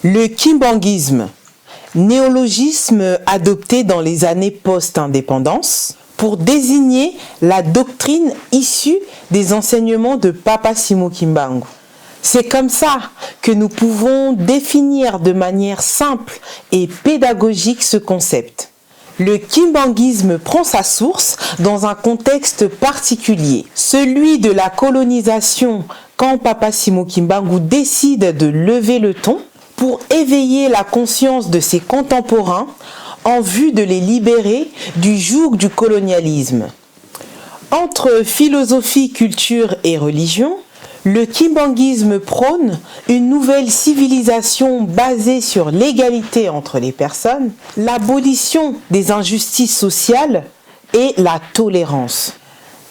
Le kimbanguisme, néologisme adopté dans les années post-indépendance pour désigner la doctrine issue des enseignements de Papa Simon Kimbangu. C'est comme ça que nous pouvons définir de manière simple et pédagogique ce concept. Le kimbanguisme prend sa source dans un contexte particulier, celui de la colonisation, quand Papa Simon Kimbangu décide de lever le ton pour éveiller la conscience de ses contemporains en vue de les libérer du joug du colonialisme. Entre philosophie, culture et religion, le kimbanguisme prône une nouvelle civilisation basée sur l'égalité entre les personnes, l'abolition des injustices sociales et la tolérance.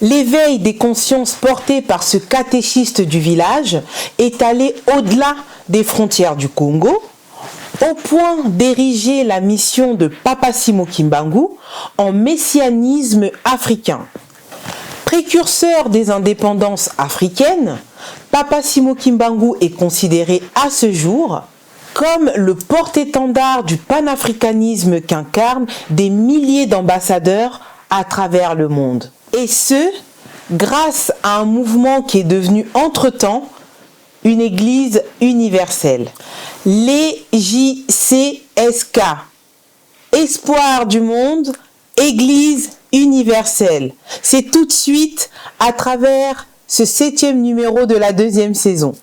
L'éveil des consciences porté par ce catéchiste du village est allé au-delà des frontières du Congo, au point d'ériger la mission de Papa Simon Kimbangu en messianisme africain. Précurseur des indépendances africaines, Papa Simon Kimbangu est considéré à ce jour comme le porte-étendard du panafricanisme qu'incarnent des milliers d'ambassadeurs à travers le monde. Et ce, grâce à un mouvement qui est devenu entre-temps une église universelle. L'EJCSK, Espoir du monde, Église universelle. C'est tout de suite à travers ce 7e numéro de la 2e saison.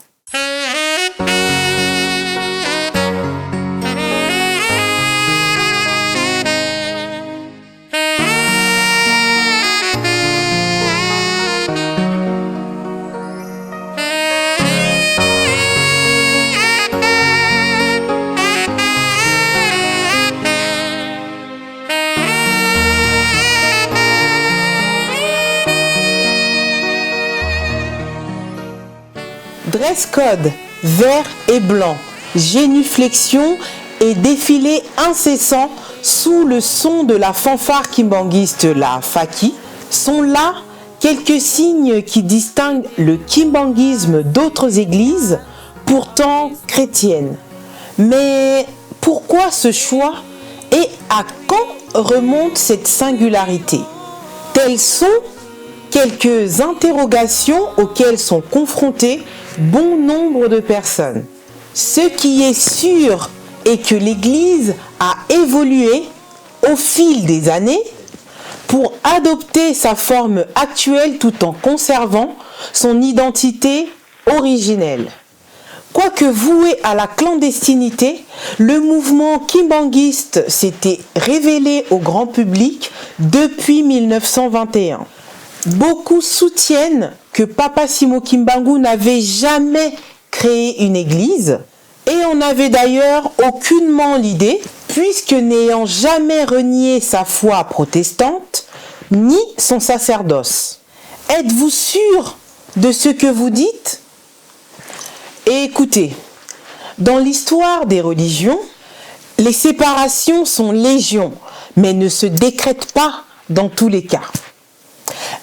Dress code, vert et blanc, génuflexion et défilé incessant sous le son de la fanfare kimbanguiste, la Faki, sont là quelques signes qui distinguent le kimbanguisme d'autres églises, pourtant chrétiennes. Mais pourquoi ce choix et à quand remonte cette singularité? Telles sont quelques interrogations auxquelles sont confrontés bon nombre de personnes. Ce qui est sûr est que l'Église a évolué au fil des années pour adopter sa forme actuelle tout en conservant son identité originelle. Quoique voué à la clandestinité, le mouvement kimbanguiste s'était révélé au grand public depuis 1921. Beaucoup soutiennent que Papa Simon Kimbangu n'avait jamais créé une église et on avait d'ailleurs aucunement l'idée, puisque n'ayant jamais renié sa foi protestante ni son sacerdoce. Êtes-vous sûr de ce que vous dites? Et écoutez, dans l'histoire des religions, les séparations sont légion, mais ne se décrètent pas dans tous les cas.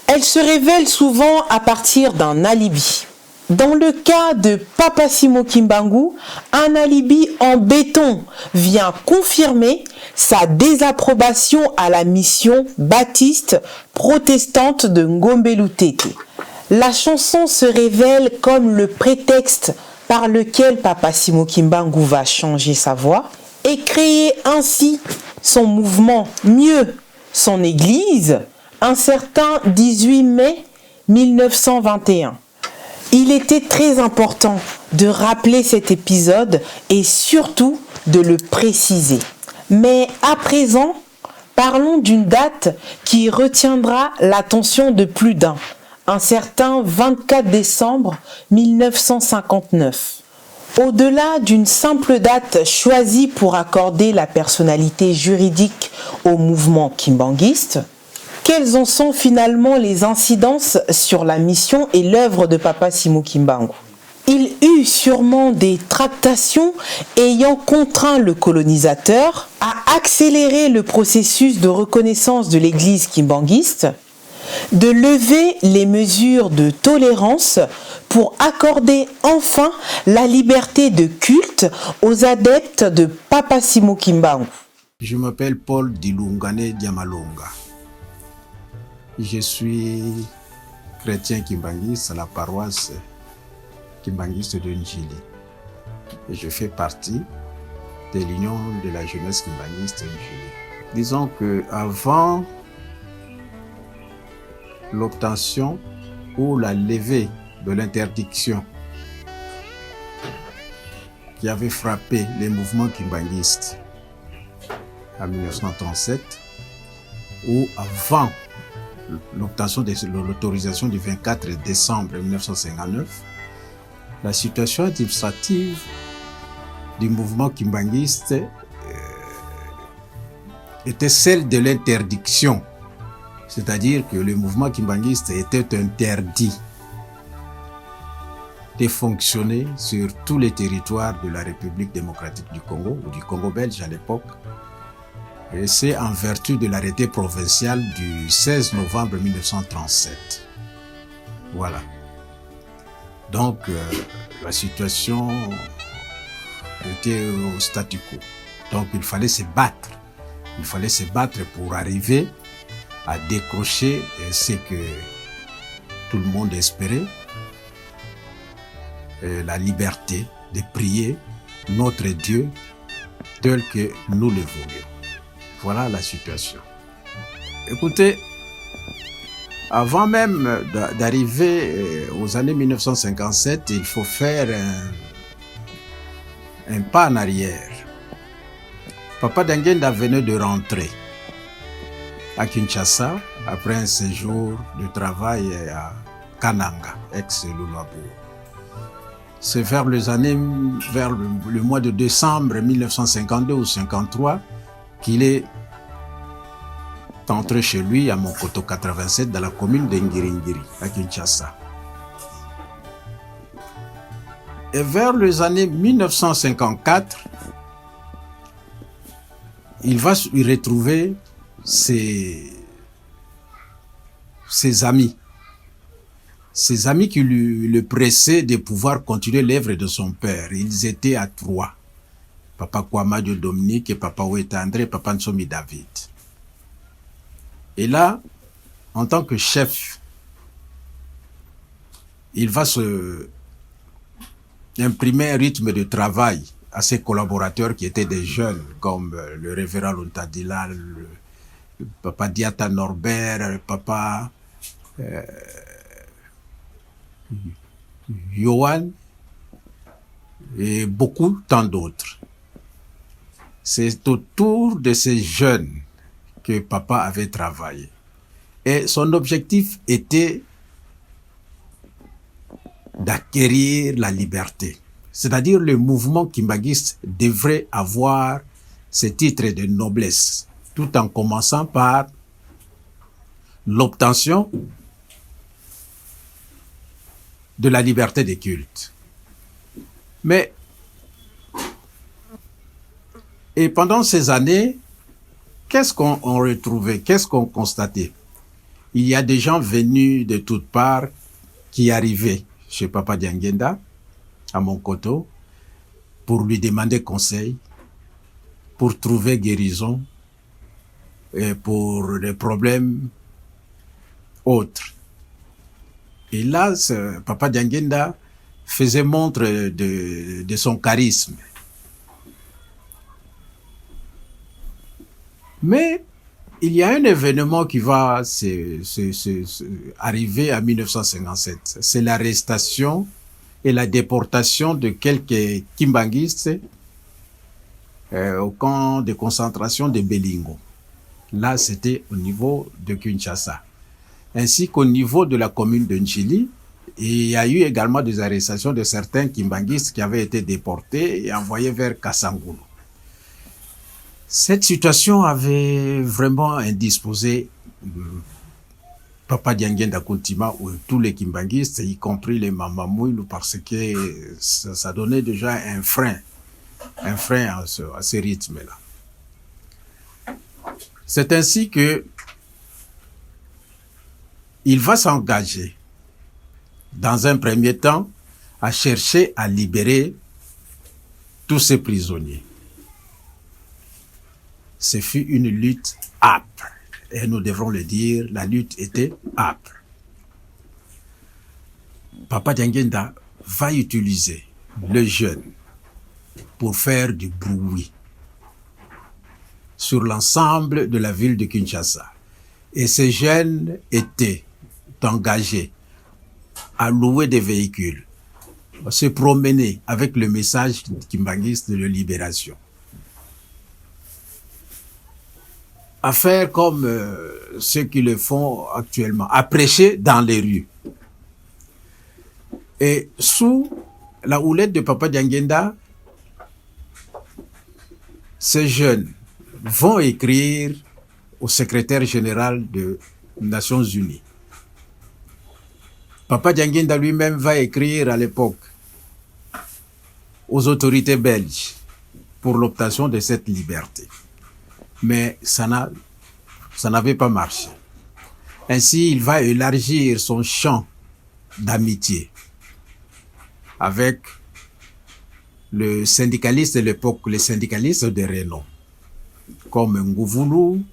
Elles se révèlent souvent à partir d'un alibi. Dans le cas de Papa Simon Kimbangu, un alibi en béton vient confirmer sa désapprobation à la mission baptiste protestante de Ngombelu Tete. La chanson se révèle comme le prétexte par lequel Papa Simon Kimbangu va changer sa voix et créer ainsi son mouvement, mieux son église, un certain 18 mai 1921. Il était très important de rappeler cet épisode et surtout de le préciser. Mais à présent, parlons d'une date qui retiendra l'attention de plus d'un, un certain 24 décembre 1959. Au-delà d'une simple date choisie pour accorder la personnalité juridique au mouvement kimbanguiste, quelles en sont finalement les incidences sur la mission et l'œuvre de Papa Simon Kimbangu? Il eut sûrement des tractations ayant contraint le colonisateur à accélérer le processus de reconnaissance de l'église kimbanguiste, de lever les mesures de tolérance pour accorder enfin la liberté de culte aux adeptes de Papa Simo Kimbangu. Je m'appelle Paul Dilungane Diamalonga. Je suis chrétien kimbanguiste à la paroisse kimbanguiste de Njili. Et je fais partie de l'Union de la jeunesse kimbanguiste de Njili. Disons qu'avant l'obtention ou la levée de l'interdiction qui avait frappé les mouvements kimbanguistes en 1937, ou avant l'obtention de l'autorisation du 24 décembre 1959, la situation administrative du mouvement kimbanguiste était celle de l'interdiction, c'est-à-dire que le mouvement kimbanguiste était interdit de fonctionner sur tous les territoires de la République démocratique du Congo, ou du Congo belge à l'époque. Et c'est en vertu de l'arrêté provincial du 16 novembre 1937. Voilà. Donc, la situation était au statu quo. Donc, il fallait se battre. Il fallait se battre pour arriver à décrocher ce que tout le monde espérait, la liberté de prier notre Dieu tel que nous le voulions. Voilà la situation. Écoutez, avant même d'arriver aux années 1957, il faut faire un pas en arrière. Papa Dangenda venait de rentrer à Kinshasa après un séjour de travail à Kananga, ex-Lulabo. C'est vers le mois de décembre 1952 ou 1953 qu'il est entré chez lui à Mokoto 87 dans la commune de Ngiringiri à Kinshasa. Et vers les années 1954, il va y retrouver ses amis qui le pressaient de pouvoir continuer l'œuvre de son père. Ils étaient à trois. Papa Kwamadio Dominique et Papa Oueta André et Papa Nsomi David. Et là, en tant que chef, il va se imprimer un rythme de travail à ses collaborateurs qui étaient des jeunes, comme le révérend Luntadila, le Papa Diata Norbert, le Papa Yohan et beaucoup tant d'autres. C'est autour de ces jeunes que papa avait travaillé. Et son objectif était d'acquérir la liberté. C'est-à-dire le mouvement kimbanguiste devrait avoir ce titre de noblesse, tout en commençant par l'obtention de la liberté des cultes. Mais et pendant ces années, qu'est-ce qu'on retrouvait, qu'est-ce qu'on constatait? Il y a des gens venus de toutes parts qui arrivaient chez Papa Dangenda, à Mokoto, pour lui demander conseil, pour trouver guérison, et pour des problèmes autres. Et là, Papa Dangenda faisait montre de son charisme. Mais il y a un événement qui va arriver en 1957. C'est l'arrestation et la déportation de quelques kimbanguistes au camp de concentration de Belingo. Là, c'était au niveau de Kinshasa. Ainsi qu'au niveau de la commune de Njili, il y a eu également des arrestations de certains kimbanguistes qui avaient été déportés et envoyés vers Kasangulu. Cette situation avait vraiment indisposé Papa Dangenda Kuntima ou tous les kimbanguistes, y compris les Mamamouilou, parce que ça donnait déjà un frein à ce rythme-là. C'est ainsi que il va s'engager, dans un premier temps, à chercher à libérer tous ces prisonniers. Ce fut une lutte âpre. Et nous devrons le dire, la lutte était âpre. Papa Dianguenda va utiliser le jeune pour faire du bruit sur l'ensemble de la ville de Kinshasa. Et ces jeunes étaient engagés à louer des véhicules, à se promener avec le message kimbanguiste de libération. À faire comme ceux qui le font actuellement, à prêcher dans les rues. Et sous la houlette de Papa Dianguenda, ces jeunes vont écrire au secrétaire général des Nations Unies. Papa Dianguenda lui-même va écrire à l'époque aux autorités belges pour l'obtention de cette liberté. Mais ça n'avait pas marché. Ainsi, il va élargir son champ d'amitié avec le syndicaliste de l'époque, les syndicalistes de renom, comme Ngouvoulou,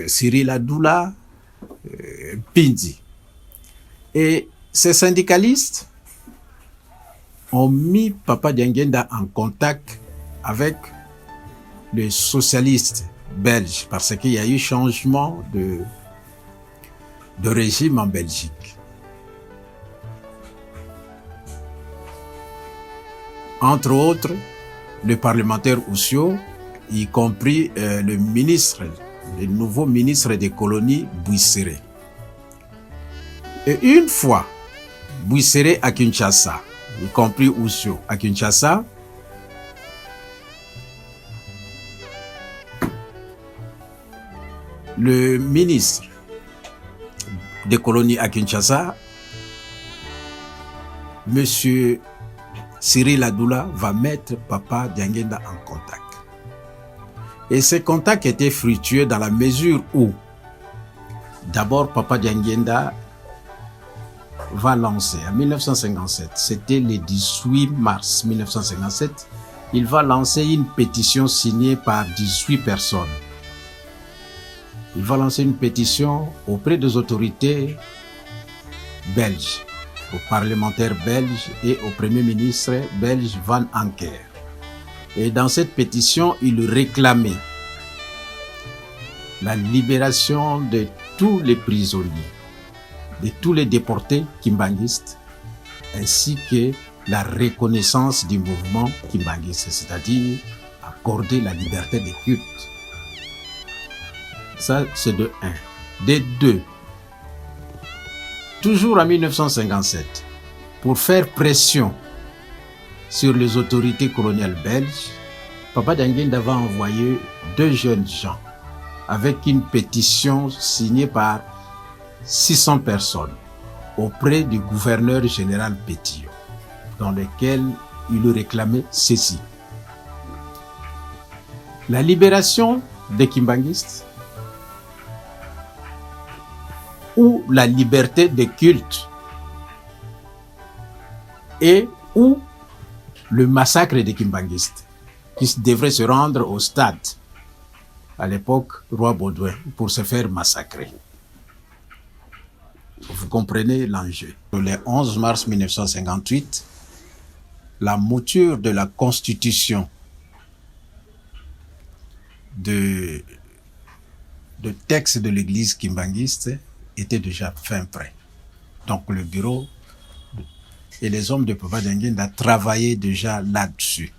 Cyril Adoula, Pindi. Et ces syndicalistes ont mis Papa Dianguenda en contact avec les socialistes belges, parce qu'il y a eu changement de régime en Belgique. Entre autres, le parlementaire Oussio, y compris le nouveau ministre des colonies, Bouisséré. Et une fois Bouisséré à Kinshasa, y compris Oussio à Kinshasa, le ministre des colonies à Kinshasa, Monsieur Cyril Adoula, va mettre Papa Dianguenda en contact. Et ces contacts étaient fructueux dans la mesure où, d'abord, Papa Dianguenda va lancer en 1957, c'était le 18 mars 1957, il va lancer une pétition signée par 18 personnes. Il va lancer une pétition auprès des autorités belges, aux parlementaires belges et au Premier ministre belge Van Anker. Et dans cette pétition, il réclamait la libération de tous les prisonniers, de tous les déportés kimbanguistes, ainsi que la reconnaissance du mouvement kimbanguiste, c'est-à-dire accorder la liberté des cultes. Ça, c'est de 1. De 2, toujours en 1957, pour faire pression sur les autorités coloniales belges, Papa Dianguenda va envoyer 2 jeunes gens avec une pétition signée par 600 personnes auprès du gouverneur général Pétillon, dans lequel il réclamait ceci: la libération des kimbanguistes ou la liberté de culte, et ou le massacre des kimbanguistes qui devraient se rendre au stade, à l'époque Roi Baudouin, pour se faire massacrer. Vous comprenez l'enjeu. Le 11 mars 1958, la mouture de la constitution de texte de l'église kimbanguiste était déjà fin prêt. Donc le bureau et les hommes de Papa Dianguenda travaillaient déjà là-dessus.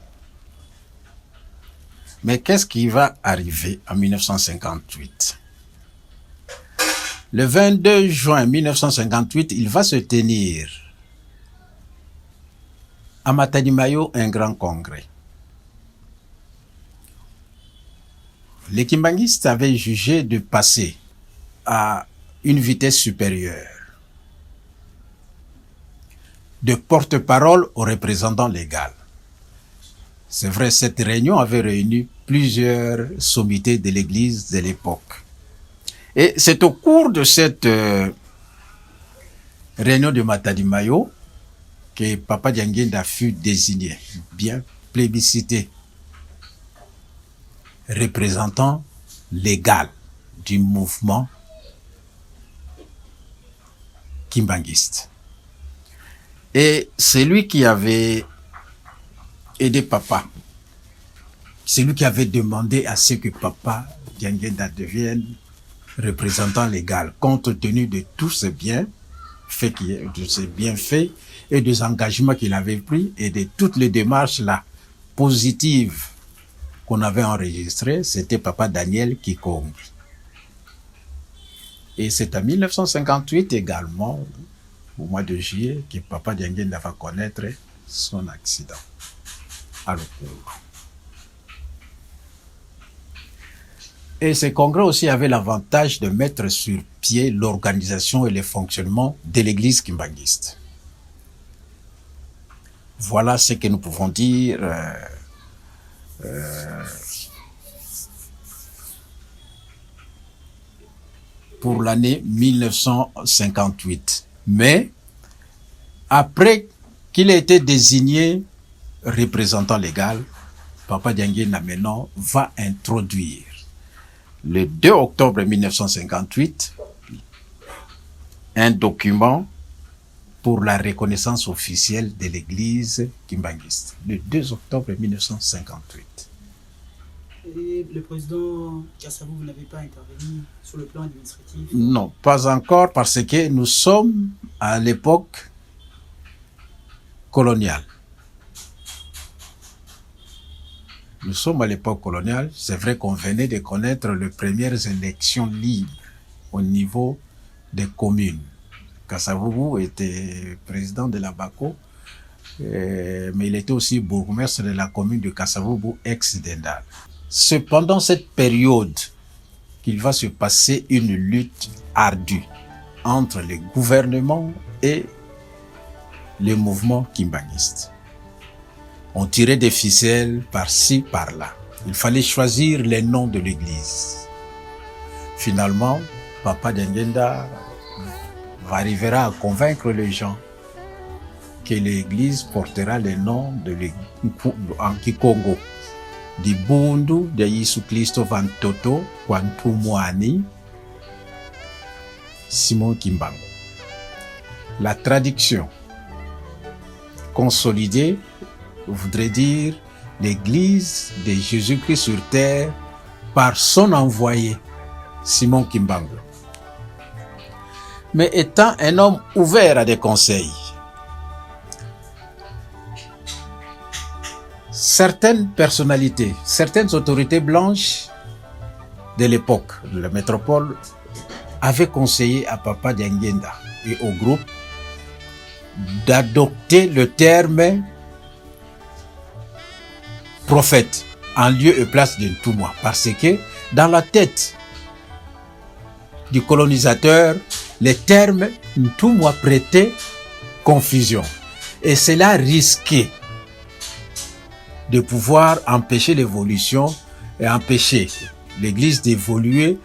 Mais qu'est-ce qui va arriver en 1958? Le 22 juin 1958, il va se tenir à Matadi-Mayo un grand congrès. Les kimbanguistes avaient jugé de passer à une vitesse supérieure, de porte-parole au représentant légal. C'est vrai, cette réunion avait réuni plusieurs sommités de l'Église de l'époque. Et c'est au cours de cette réunion de Matadi Mayo que Papa Dianguinda fut désigné, bien plébiscité, représentant légal du mouvement kimbanguiste. Et c'est lui qui avait aidé Papa. C'est lui qui avait demandé à ce que Papa Dianguinda devienne représentant légal, compte tenu de tous ces bienfaits et des engagements qu'il avait pris et de toutes les démarches là positives qu'on avait enregistrées. C'était Papa Daniel Kikongo. Et c'est en 1958 également, au mois de juillet, que Papa Dianguinda va connaître son accident à l'Okongo. Et ce congrès aussi avait l'avantage de mettre sur pied l'organisation et le fonctionnement de l'église kimbanguiste. Voilà ce que nous pouvons dire pour l'année 1958. Mais après qu'il ait été désigné représentant légal, Papa Dianguinda maintenant va introduire le 2 octobre 1958 un document pour la reconnaissance officielle de l'église kimbanguiste. Le 2 octobre 1958. Et le président Kassavou, vous n'avez pas intervenu sur le plan administratif? Non, pas encore, parce que nous sommes à l'époque coloniale. Nous sommes à l'époque coloniale. C'est vrai qu'on venait de connaître les premières élections libres au niveau des communes. Kassavou était président de la Bako, mais il était aussi bourgmestre de la commune de Kassavou, ex-Dendal. C'est pendant cette période qu'il va se passer une lutte ardue entre le gouvernement et le mouvement kimbanguiste. On tirait des ficelles par-ci, par-là. Il fallait choisir les noms de l'église. Finalement, Papa Dianguinda arrivera à convaincre les gens que l'église portera les noms de en Kikongo. Di Bundu de Yesu Christo van Toto, Kwantumwani, Simon Kimbangu. La traduction consolidée voudrait dire l'église de Jésus-Christ sur terre par son envoyé, Simon Kimbangu. Mais étant un homme ouvert à des conseils, certaines personnalités, certaines autorités blanches de l'époque de la métropole avaient conseillé à Papa Dianguinda et au groupe d'adopter le terme prophète en lieu et place de Ntumwa, parce que dans la tête du colonisateur, les termes Ntumwa prêtaient confusion et cela risquait de pouvoir empêcher l'évolution et empêcher l'Église d'évoluer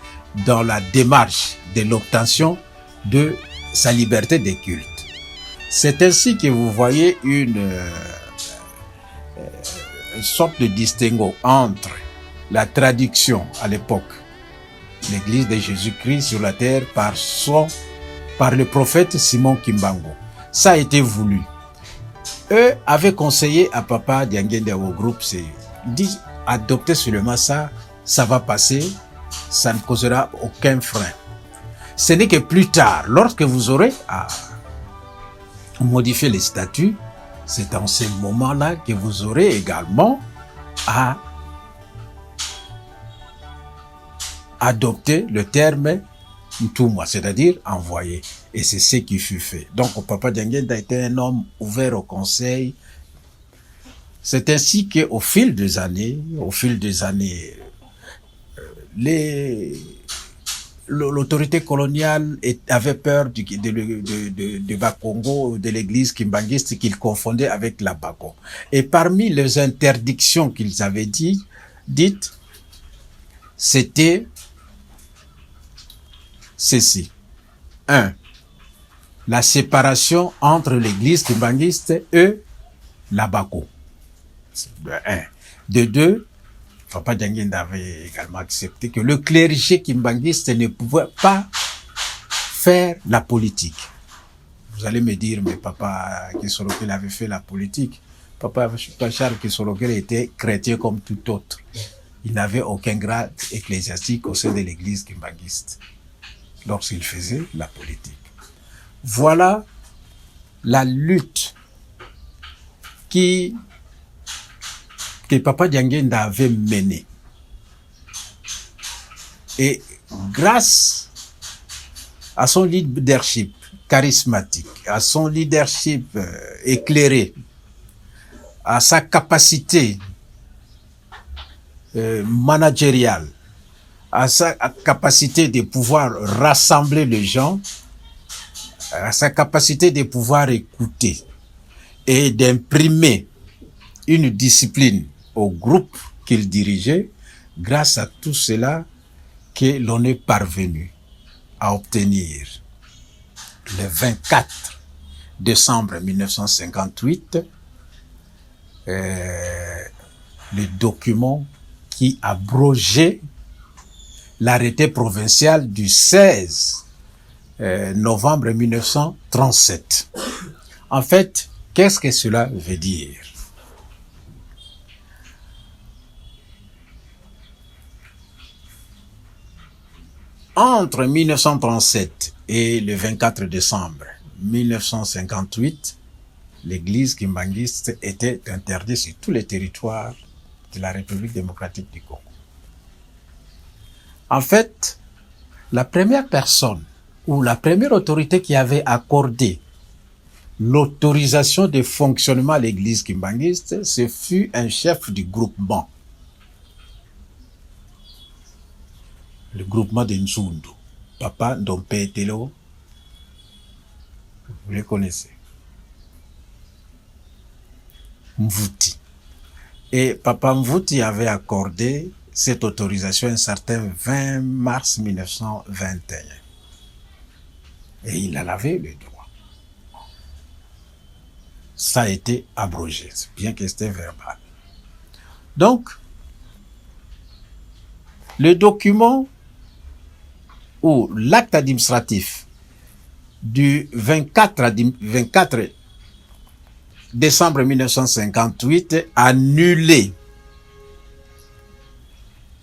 dans la démarche de l'obtention de sa liberté de culte. C'est ainsi que vous voyez une sorte de distinguo entre la traduction à l'époque, l'Église de Jésus-Christ sur la terre par le prophète Simon Kimbangu. Ça a été voulu. Eux avaient conseillé à Papa Dianguinda au groupe, c'est dit adopter seulement ça, ça va passer, ça ne causera aucun frein. Ce n'est que plus tard, lorsque vous aurez à modifier les statuts, c'est en ce moment-là que vous aurez également à adopter le terme Ntumwa, c'est-à-dire envoyé. Et c'est ce qui fut fait. Donc, Papa Dianguinda était un homme ouvert au conseil. C'est ainsi qu'au fil des années, l'autorité coloniale avait peur de Bakongo, de l'église kimbanguiste qu'il confondait avec la Bako. Et parmi les interdictions qu'ils avaient dites, c'était ceci. 1. La séparation entre l'église kimbangiste et la Bako. De 1. De 2, Papa Dianguinda avait également accepté que le clergé kimbangiste ne pouvait pas faire la politique. Vous allez me dire, mais Papa Kisolokel avait fait la politique. Papa Charles Kisolokel était chrétien comme tout autre. Il n'avait aucun grade ecclésiastique au sein de l'église kimbangiste lorsqu'il faisait la politique. Voilà la lutte que Papa Dianguinda avait menée. Et grâce à son leadership charismatique, à son leadership éclairé, à sa capacité managériale, à sa capacité de pouvoir rassembler les gens, à sa capacité de pouvoir écouter et d'imprimer une discipline au groupe qu'il dirigeait, grâce à tout cela que l'on est parvenu à obtenir le 24 décembre 1958 le document qui abrogeait l'arrêté provincial du 16 novembre 1937. En fait, qu'est-ce que cela veut dire? Entre 1937 et le 24 décembre 1958, l'église kimbangiste était interdite sur tous les territoires de la République démocratique du Congo. En fait, la première personne ou la première autorité qui avait accordé l'autorisation de fonctionnement à l'église kimbangiste, ce fut un chef du groupement. Le groupement de Nzundu, Papa Ndompe Telo, vous le connaissez. Mvuti. Et Papa Mvuti avait accordé cette autorisation un certain 20 mars 1921. Et il en avait le droit. Ça a été abrogé, bien que c'était verbal. Donc, le document ou l'acte administratif du 24 décembre 1958 annulé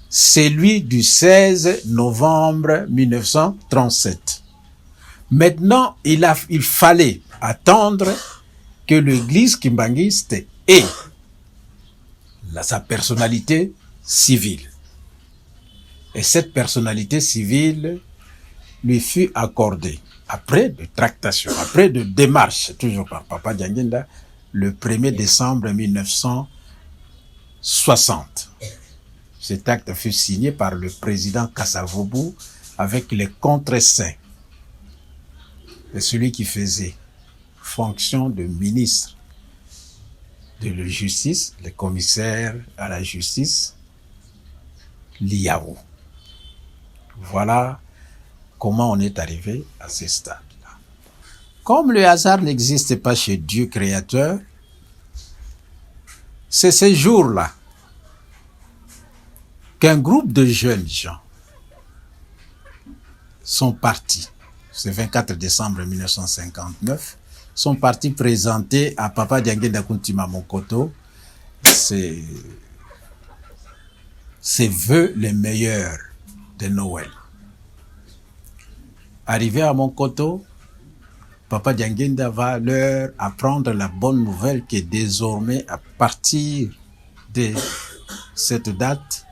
celui du 16 novembre 1937. Maintenant, il fallait attendre que l'église kimbangiste ait sa personnalité civile. Et cette personnalité civile lui fut accordée après de tractations, après de démarches, toujours par Papa Dianguinda, le 1er décembre 1960. Cet acte fut signé par le président Kasavubu avec les contreseins de celui qui faisait fonction de ministre de la justice, le commissaire à la justice, Liao. Voilà comment on est arrivé à ce stade-là. Comme le hasard n'existe pas chez Dieu créateur, c'est ces jours-là qu'un groupe de jeunes gens sont partis, ce 24 décembre 1959, sont partis présenter à Papa Dianguinda Kuntima Mokoto ses vœux les meilleurs de Noël. Arrivé à Mokoto, Papa Dianguinda va leur apprendre la bonne nouvelle que désormais, à partir de cette date,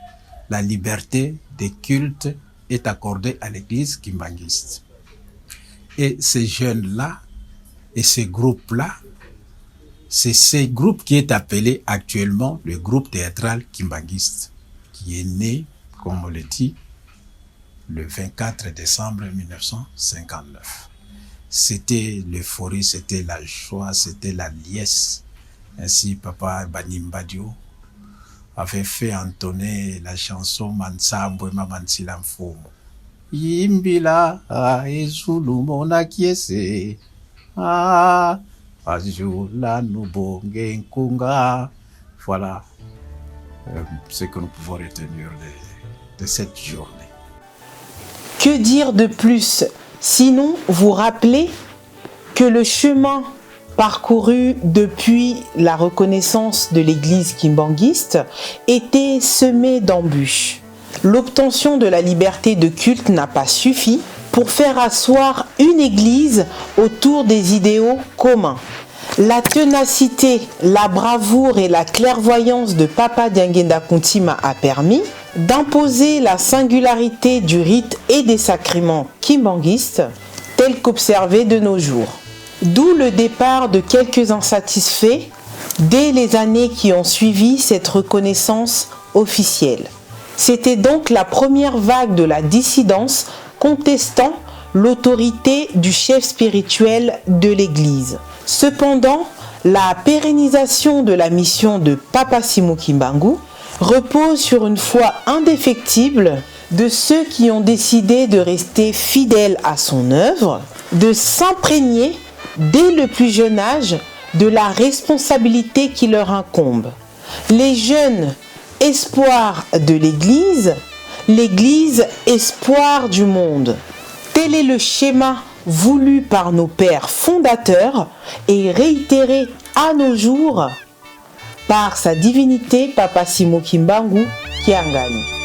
la liberté des cultes est accordée à l'église kimbangiste. Et ces jeunes-là et ces groupes-là, c'est ce groupe qui est appelé actuellement le groupe théâtral kimbangiste, qui est né, comme on le dit, le 24 décembre 1959. C'était l'euphorie, c'était la joie, c'était la liesse. Ainsi, Papa Banimbadio avait fait entonner la chanson Mansa Mbwema Mansila Mfumu. Yimbila ezulu mona kiese. Azula nubonge nkunga. Voilà ce que nous pouvons retenir de cette journée. Que dire de plus, sinon vous rappeler que le chemin parcouru depuis la reconnaissance de l'église kimbanguiste était semé d'embûches. L'obtention de la liberté de culte n'a pas suffi pour faire asseoir une église autour des idéaux communs. La ténacité, la bravoure et la clairvoyance de Papa Dianguenda Kuntima a permis d'imposer la singularité du rite et des sacrements kimbanguistes tels qu'observés de nos jours. D'où le départ de quelques insatisfaits dès les années qui ont suivi cette reconnaissance officielle. C'était donc la première vague de la dissidence contestant l'autorité du chef spirituel de l'Église. Cependant, la pérennisation de la mission de Papa Simon Kimbangu repose sur une foi indéfectible de ceux qui ont décidé de rester fidèles à son œuvre, de s'imprégner dès le plus jeune âge de la responsabilité qui leur incombe. Les jeunes, espoir de l'Église, l'Église, espoir du monde. Tel est le schéma voulu par nos pères fondateurs et réitéré à nos jours par sa divinité Papa Simon Kimbangu Kiangani.